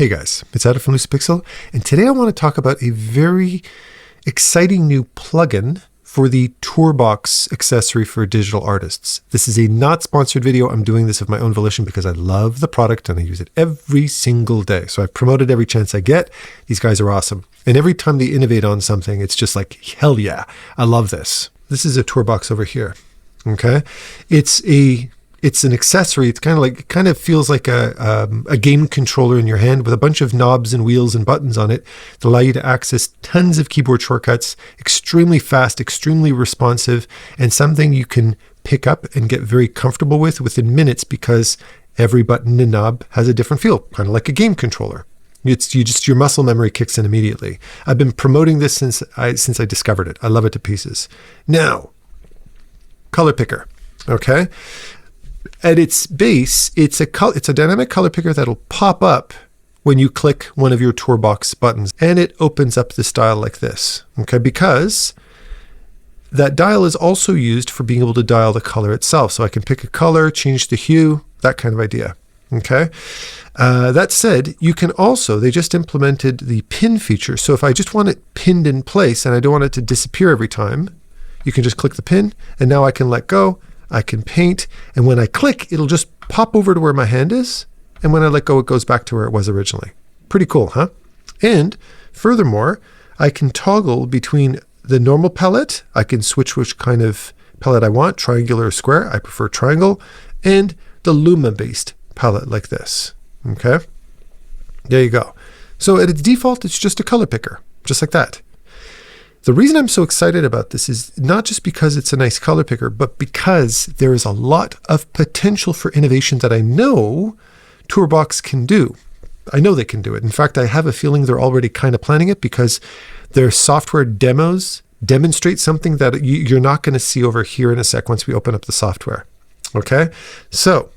Hey guys, it's Adam from LUCIDPIXUL, and today I want to talk about a very exciting new plugin for the TourBox accessory for digital artists. This is a not sponsored video. I'm doing this of my own volition because I love the product and I use it every single day. So I've promoted every chance I get. These guys are awesome. And every time they innovate on something, it's just like, hell yeah, I love this. This is a TourBox over here. Okay. It's an accessory. It's it kind of feels like a game controller in your hand with a bunch of knobs and wheels and buttons on it that allow you to access tons of keyboard shortcuts, extremely fast, extremely responsive, and something you can pick up and get very comfortable with within minutes because every button and knob has a different feel, kind of like a game controller. Your muscle memory kicks in immediately. I've been promoting this since I discovered it. I love it to pieces. Now, color picker. Okay. At its base, it's a dynamic color picker that'll pop up when you click one of your TourBox buttons, and it opens up this dial like this, okay? Because that dial is also used for being able to dial the color itself. So I can pick a color, change the hue, that kind of idea, okay? That said, you can also, they just implemented the pin feature. So if I just want it pinned in place and I don't want it to disappear every time, you can just click the pin, and now I can let go. I can paint, and when I click, it'll just pop over to where my hand is, and when I let go, it goes back to where it was originally. Pretty cool, huh? And furthermore, I can toggle between the normal palette. I can switch which kind of palette I want, triangular or square. I prefer triangle, and the Luma-based palette like this, okay? There you go. So at its default, it's just a color picker, just like that. The reason I'm so excited about this is not just because it's a nice color picker, but because there is a lot of potential for innovation that I know TourBox can do. I know they can do it. In fact, I have a feeling they're already kind of planning it because their software demos demonstrate something that you're not going to see over here in a sec once we open up the software. Okay, so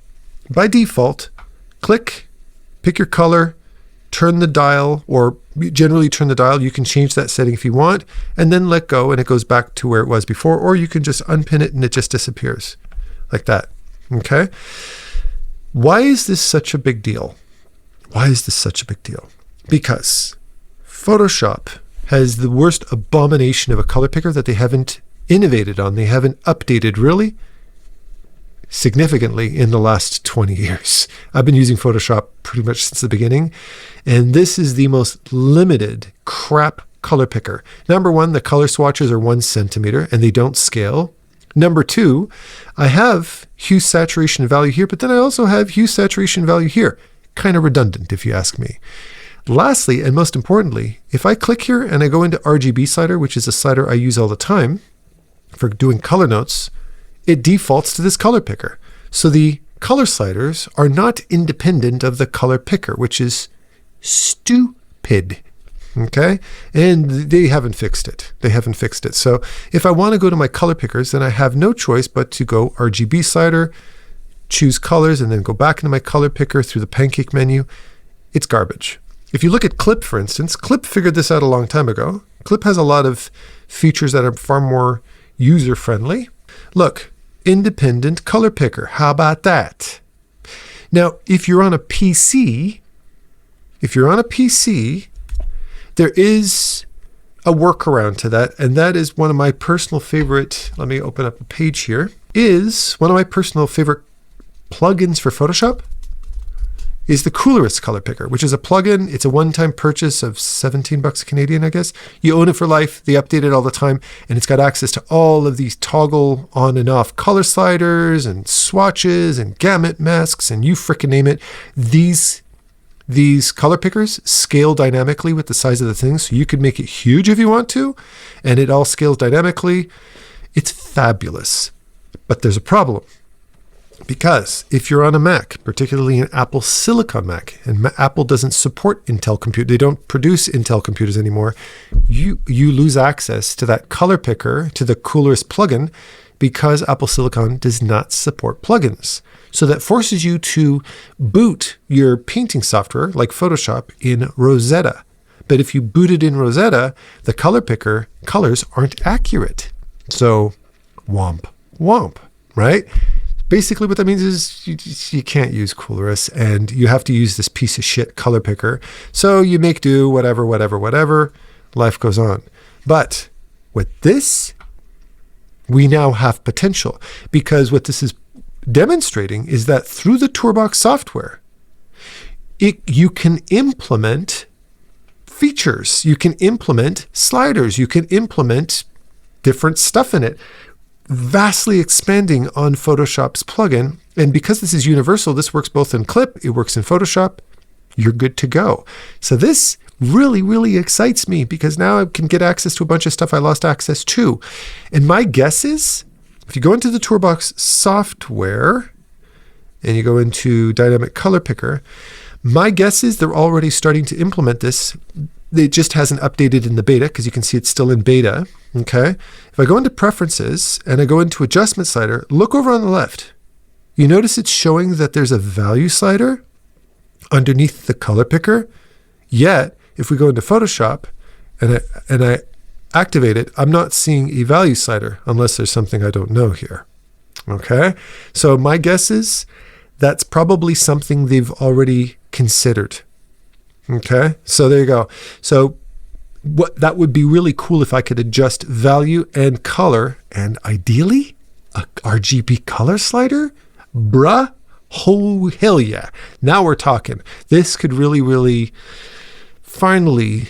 by default, click, pick your color, turn the dial, or generally turn the dial. You can change that setting if you want, and then let go and it goes back to where it was before, or you can just unpin it and it just disappears like that. Okay. Why is this such a big deal? Why is this such a big deal? Because Photoshop has the worst abomination of a color picker that they haven't innovated on. They haven't updated really significantly in the last 20 years. I've been using Photoshop pretty much since the beginning, and this is the most limited crap color picker. Number one, the color swatches are 1 centimeter and they don't scale. Number two, I have hue saturation value here, but then I also have hue saturation value here. Kind of redundant if you ask me. Lastly, and most importantly, if I click here and I go into RGB slider, which is a slider I use all the time for doing color notes, it defaults to this color picker. So the color sliders are not independent of the color picker, which is stupid. Okay? And they haven't fixed it. They haven't fixed it. So if I want to go to my color pickers, then I have no choice but to go RGB slider, choose colors, and then go back into my color picker through the pancake menu. It's garbage. If you look at Clip, for instance, Clip figured this out a long time ago. Clip has a lot of features that are far more user-friendly. Look, independent color picker. How about that? Now, if you're on a PC, there is a workaround to that, and that is one of my personal favorite, let me open up a page here, is one of my personal favorite plugins for Photoshop is the Coolorist color picker, which is a plugin. It's a one-time purchase of 17 bucks Canadian, I guess. You own it for life. They update it all the time, and it's got access to all of these toggle on and off color sliders and swatches and gamut masks, and you frickin' name it. These color pickers scale dynamically with the size of the thing, so you can make it huge if you want to, and it all scales dynamically. It's fabulous, but there's a problem. Because if you're on a Mac, particularly an Apple Silicon Mac, and Apple doesn't support Intel computers, they don't produce Intel computers anymore, you lose access to that color picker, to the Coolorist plugin, because Apple Silicon does not support plugins. So that forces you to boot your painting software, like Photoshop, in Rosetta. But if you boot it in Rosetta, the color picker colors aren't accurate. So womp, womp, right? basically what that means is you can't use Coolorus and you have to use this piece of shit color picker. So you make do, whatever, life goes on. But with this, we now have potential, because what this is demonstrating is that through the TourBox software, you can implement features, you can implement sliders, you can implement different stuff in it, vastly expanding on Photoshop's plugin. And because this is universal, this works both in Clip, it works in Photoshop, you're good to go. So this really, really excites me, because now I can get access to a bunch of stuff I lost access to. And my guess is, if you go into the TourBox software and you go into Dynamic Color Picker, my guess is they're already starting to implement this. It just hasn't updated in the beta, because you can see it's still in beta. Okay. If I go into Preferences and I go into Adjustment Slider, look over on the left. You notice it's showing that there's a value slider underneath the color picker. Yet, if we go into Photoshop and I activate it, I'm not seeing a value slider unless there's something I don't know here. Okay. So my guess is that's probably something they've already considered. Okay. So there you go. So that would be really cool if I could adjust value and color, and ideally a RGB color slider. Bruh. Oh, hell yeah. Now we're talking. This could really, really finally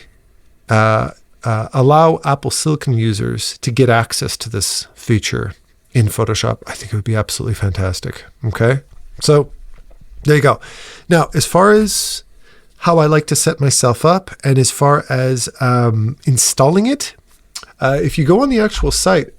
allow Apple Silicon users to get access to this feature in Photoshop. I think it would be absolutely fantastic. Okay. So there you go. Now, as far as how I like to set myself up, and as far as installing it, if you go on the actual site,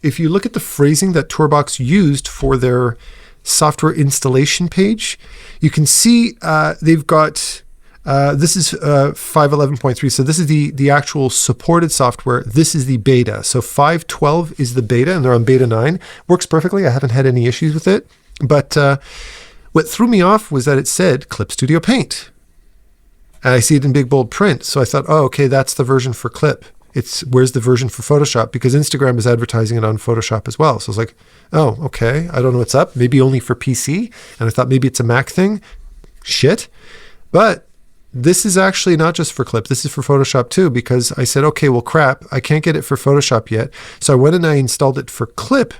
if you look at the phrasing that TourBox used for their software installation page, you can see they've got, this is 5.11.3. So this is the actual supported software. This is the beta. So 5.12 is the beta, and they're on beta 9. Works perfectly. I haven't had any issues with it. But what threw me off was that it said Clip Studio Paint. And I see it in big bold print. So I thought, oh, okay, that's the version for Clip. Where's the version for Photoshop? Because Instagram is advertising it on Photoshop as well. So I was like, oh, okay, I don't know what's up. Maybe only for PC. And I thought maybe it's a Mac thing. Shit. But this is actually not just for Clip. This is for Photoshop too, because I said, okay, well, crap, I can't get it for Photoshop yet. So I went and I installed it for Clip.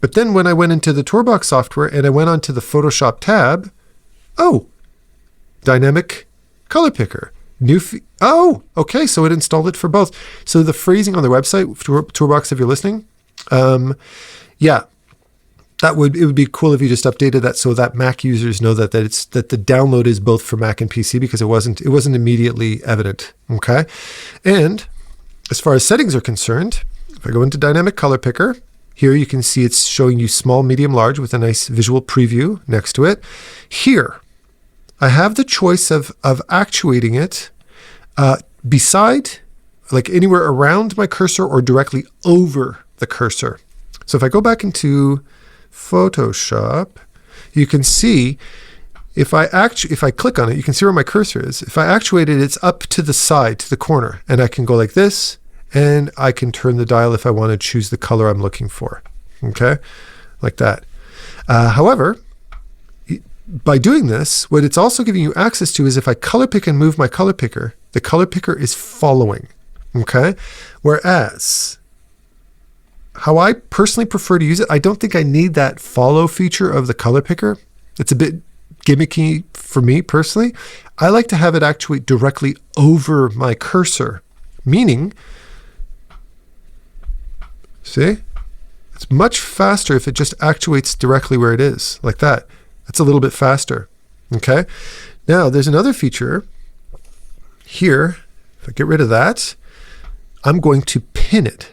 But then when I went into the TourBox software and I went onto the Photoshop tab, oh, Dynamic Color Picker. Oh, okay, so it installed it for both. So the phrasing on their website, TourBox, if you're listening, yeah, it would be cool if you just updated that so that Mac users know that the download is both for Mac and PC, because it wasn't immediately evident. Okay, and as far as settings are concerned, if I go into Dynamic Color Picker, here you can see it's showing you small, medium, large with a nice visual preview next to it. Here, I have the choice of actuating it beside, like anywhere around my cursor or directly over the cursor. So if I go back into Photoshop, you can see if I click on it, you can see where my cursor is. If I actuate it, it's up to the side, to the corner, and I can go like this, and I can turn the dial if I want to choose the color I'm looking for. Okay, like that. However, by doing this, what it's also giving you access to is if I color pick and move my color picker, the color picker is following. Okay, whereas how I personally prefer to use it, I don't think I need that follow feature of the color picker. It's a bit gimmicky for me personally. I like to have it actuate directly over my cursor, meaning, see, it's much faster if it just actuates directly where it is, like that. That's a little bit faster. Okay. Now there's another feature here. If I get rid of that, I'm going to pin it.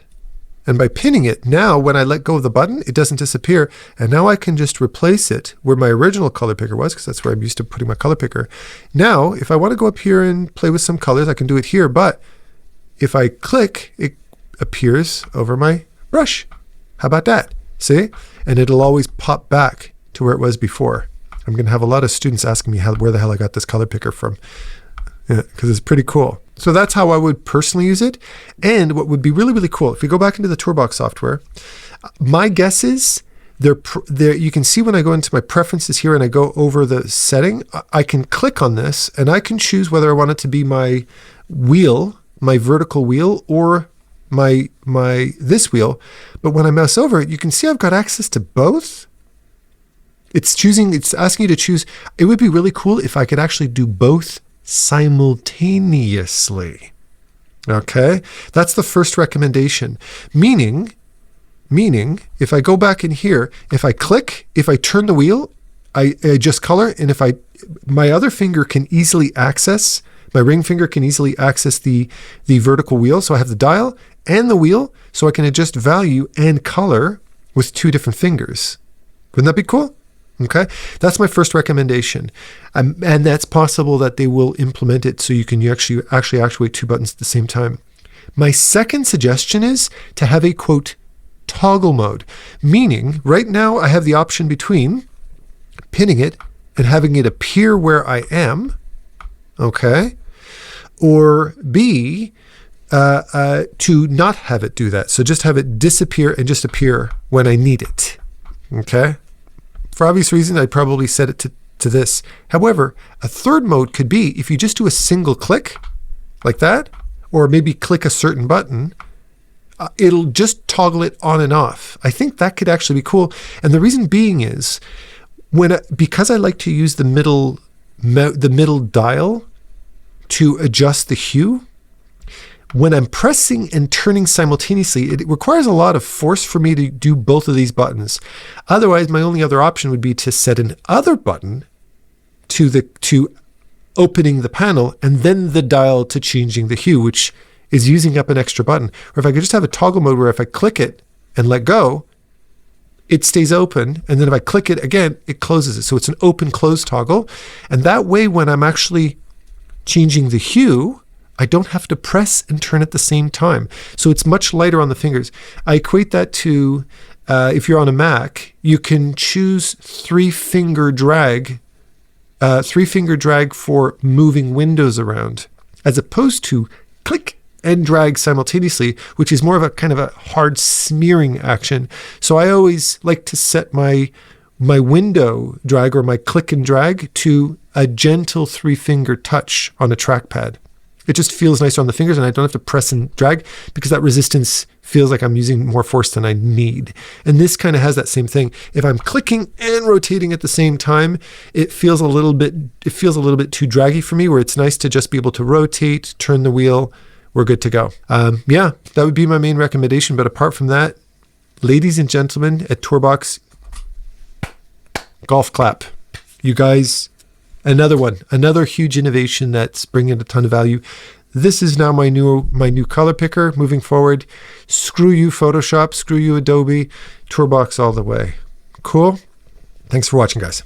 And by pinning it, now when I let go of the button, it doesn't disappear. And now I can just replace it where my original color picker was, because that's where I'm used to putting my color picker. Now, if I want to go up here and play with some colors, I can do it here. But if I click, it appears over my brush. How about that? See? And it'll always pop back to where it was before. I'm going to have a lot of students asking me where the hell I got this color picker from, because it's pretty cool. So that's how I would personally use it. And what would be really, really cool, if we go back into the TourBox software, my guess is You can see when I go into my preferences here and I go over the setting, I can click on this and I can choose whether I want it to be my wheel, my vertical wheel, or this wheel. But when I mouse over it, you can see I've got access to both. It's asking you to choose. It would be really cool if I could actually do both simultaneously. Okay, that's the first recommendation. Meaning, if I go back in here, if I click, if I turn the wheel, I adjust color, and if my other finger can easily access, my ring finger can easily access the vertical wheel. So I have the dial and the wheel, so I can adjust value and color with 2 different fingers. Wouldn't that be cool? Okay, that's my first recommendation. And that's possible that they will implement it so you can actually actuate 2 buttons at the same time. My second suggestion is to have a, quote, toggle mode, meaning right now I have the option between pinning it and having it appear where I am, okay, or B, to not have it do that. So just have it disappear and just appear when I need it, okay? For obvious reasons, I'd probably set it to this. However, a third mode could be if you just do a single click like that, or maybe click a certain button, it'll just toggle it on and off. I think that could actually be cool. And the reason being is because I like to use the middle dial to adjust the hue, when I'm pressing and turning simultaneously, it requires a lot of force for me to do both of these buttons. Otherwise, my only other option would be to set an other button to opening the panel and then the dial to changing the hue, which is using up an extra button. Or if I could just have a toggle mode where if I click it and let go, it stays open. And then if I click it again, it closes it. So it's an open close toggle. And that way, when I'm actually changing the hue, I don't have to press and turn at the same time. So it's much lighter on the fingers. I equate that to, if you're on a Mac, you can choose 3-finger drag, 3-finger drag for moving windows around, as opposed to click and drag simultaneously, which is more of a kind of a hard smearing action. So I always like to set my window drag or my click and drag to a gentle 3-finger touch on a trackpad. It just feels nicer on the fingers and I don't have to press and drag because that resistance feels like I'm using more force than I need. And this kind of has that same thing. If I'm clicking and rotating at the same time, it feels a little bit too draggy for me, where it's nice to just be able to rotate, turn the wheel, we're good to go. Yeah, that would be my main recommendation. But apart from that, ladies and gentlemen at TourBox, golf clap. You guys, another huge innovation that's bringing a ton of value. This is now my new color picker moving forward. Screw you Photoshop, screw you Adobe, TourBox all the way. Cool. Thanks for watching, guys.